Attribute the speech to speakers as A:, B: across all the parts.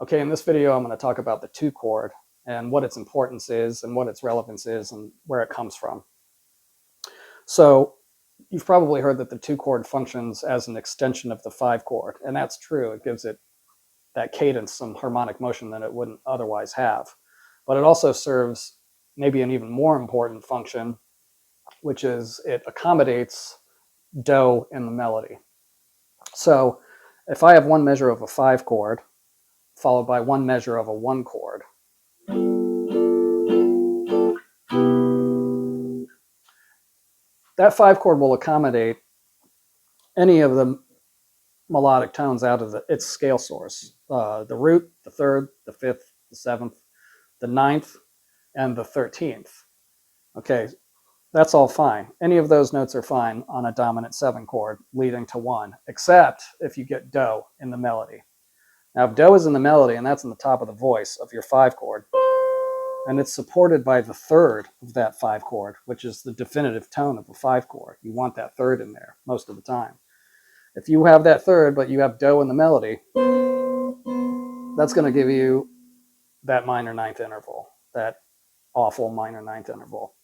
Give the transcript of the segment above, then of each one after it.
A: Okay, in this video, I'm going to talk about the two chord and what its importance is and what its relevance is and where it comes from. So you've probably heard that the two chord functions as an extension of the five chord, and that's true. It gives it that cadence, some harmonic motion that it wouldn't otherwise have. But it also serves maybe an even more important function, which is it accommodates do in the melody. So if I have one measure of a five chord followed by one measure of a one chord, that five chord will accommodate any of the melodic tones out of its scale source. The root, the third, the fifth, the seventh, the ninth, and the 13th. Okay, that's all fine. Any of those notes are fine on a dominant seven chord leading to one, except if you get do in the melody. Now, if do is in the melody, and that's in the top of the voice of your five chord, and it's supported by the third of that five chord, which is the definitive tone of a five chord. You want that third in there most of the time. If you have that third, but you have do in the melody, that's going to give you that minor ninth interval, that awful minor ninth interval.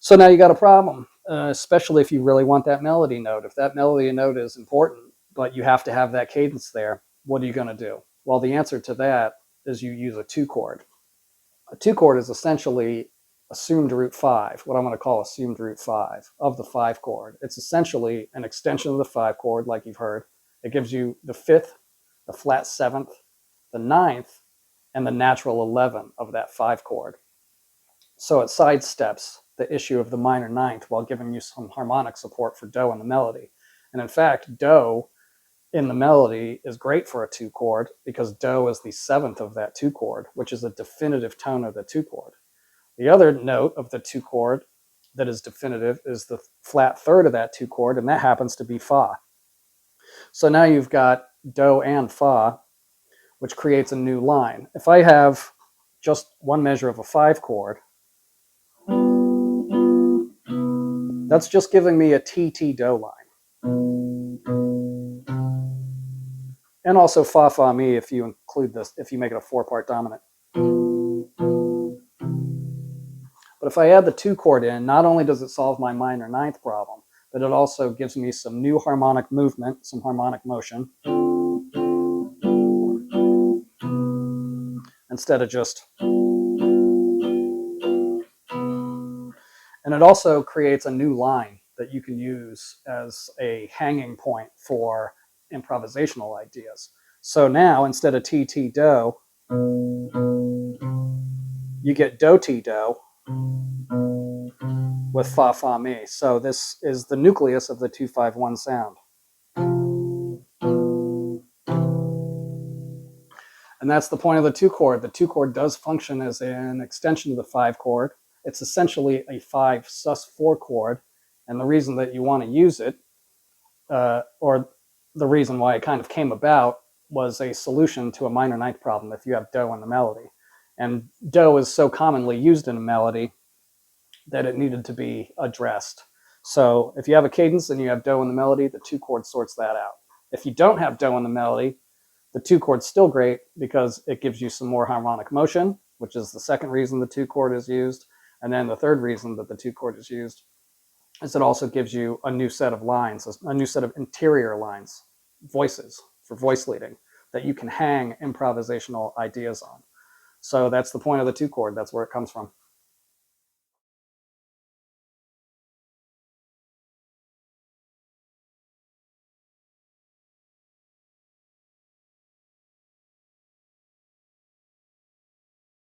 A: So now you got a problem, especially if you really want that melody note. If that melody note is important, but you have to have that cadence there, what are you going to do? Well, the answer to that is you use a two chord. A two chord is essentially assumed root five, what I'm going to call assumed root five of the five chord. It's essentially an extension of the five chord, like you've heard. It gives you the fifth, the flat seventh, the ninth, and the natural 11 of that five chord. So it sidesteps the issue of the minor ninth while giving you some harmonic support for do in the melody. And in fact, do in the melody is great for a two chord because do is the seventh of that two chord, which is a definitive tone of the two chord. The other note of the two chord that is definitive is the flat third of that two chord, and that happens to be fa. So now you've got do and fa, which creates a new line. If I have just one measure of a five chord, that's just giving me a TT do line. And also fa fa mi if you include this, if you make it a four-part dominant. But if I add the two chord in, not only does it solve my minor ninth problem, but it also gives me some new harmonic movement, some harmonic motion, instead of just. And it also creates a new line that you can use as a hanging point for improvisational ideas. So now, instead of TT do, you get do T do with fa fa mi. So this is the nucleus of the 2-5-1 sound. And that's the point of the two chord. The two chord does function as an extension of the five chord. It's essentially a 5 sus4 chord. And the reason that you want to use it, or the reason why it kind of came about, was a solution to a minor ninth problem if you have do in the melody. And do is so commonly used in a melody that it needed to be addressed. So if you have a cadence and you have do in the melody, the two chord sorts that out. If you don't have do in the melody, the two chord's still great because it gives you some more harmonic motion, which is the second reason the two chord is used. And then the third reason that the two chord is used is it also gives you a new set of lines, a new set of interior lines, voices for voice leading that you can hang improvisational ideas on. So that's the point of the two chord. That's where it comes from.